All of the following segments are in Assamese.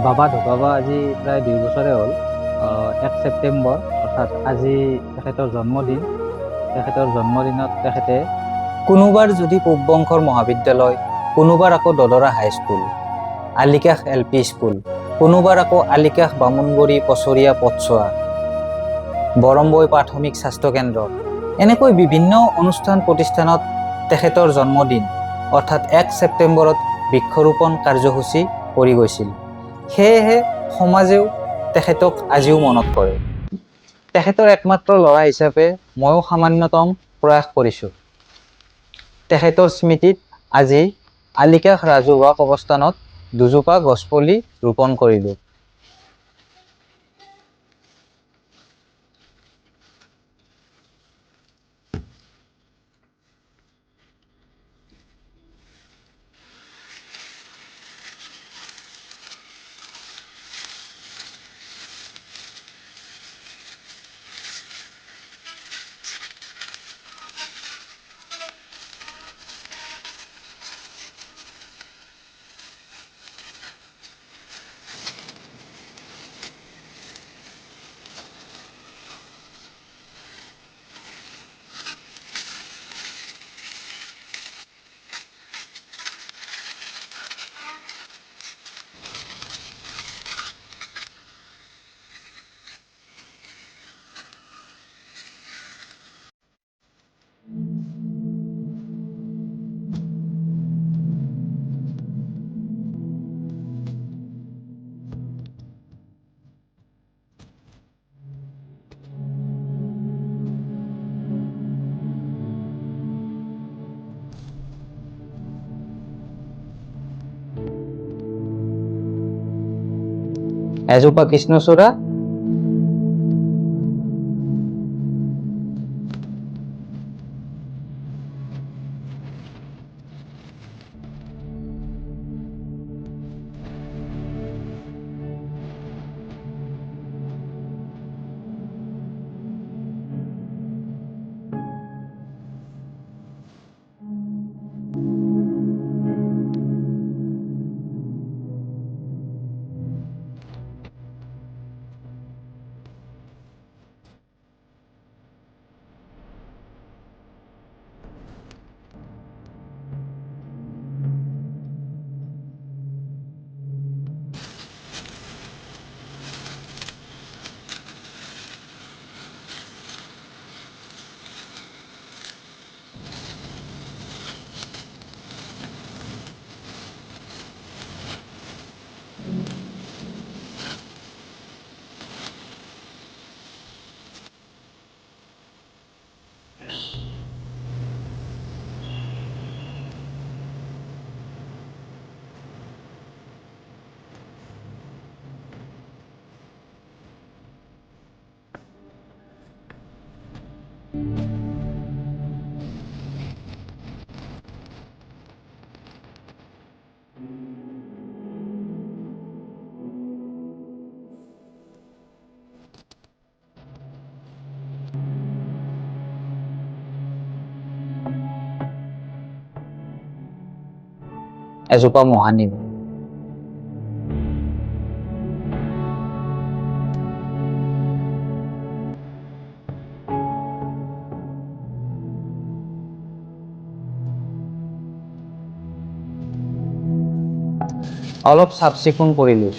বাবা ঢুকাব আজি প্ৰায় 2 বছৰে হ'ল। 1 ছেপ্টেম্বৰ অৰ্থাৎ আজি তেখেতৰ জন্মদিন। তেখেতৰ জন্মদিনত তেখেতে কোনোবাৰ যদি পূববংশৰ মহাবিদ্যালয়, কোনোবাৰ আকৌ দদৰা হাইস্কুল, আলিকাষ LP স্কুল, কোনোবাৰ আকৌ আলিকাষ বামুণবৰী পছৰীয়া পথচোৱা, বৰম্বৈ প্ৰাথমিক স্বাস্থ্যকেন্দ্ৰ, এনেকৈ বিভিন্ন অনুষ্ঠান প্ৰতিষ্ঠানত তেখেতৰ জন্মদিন অৰ্থাৎ 1 ছেপ্টেম্বৰত বৃক্ষৰোপণ কাৰ্যসূচী কৰি গৈছিল। সেয়েহে সমাজেও তেখেতক আজিও মনত কৰে। তেখেতৰ একমাত্ৰ ল'ৰা হিচাপে ময়ো সামান্যতম প্ৰয়াস কৰিছোঁ। তেখেতৰ স্মৃতিত আজি আলিকাষ ৰাজহুৱা কবৰস্থানত দুজোপা গছপুলি ৰোপণ কৰিলোঁ। এজোপা কৃষ্ণচূড়া, এজোপা মহানিম। অলপ চাফ চিকুণ কৰিলোঁ।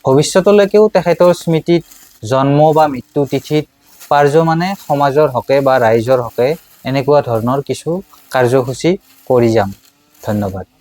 ভৱিষ্যতলৈকেও তেখেতৰ স্মৃতিত জন্ম বা মৃত্যু তিথিত পাৰ্যমানে সমাজৰ হকে বা ৰাইজৰ হকে এনেকুৱা ধৰণৰ কিছু কাৰ্যসূচী কৰি যাম। ধন্যবাদ।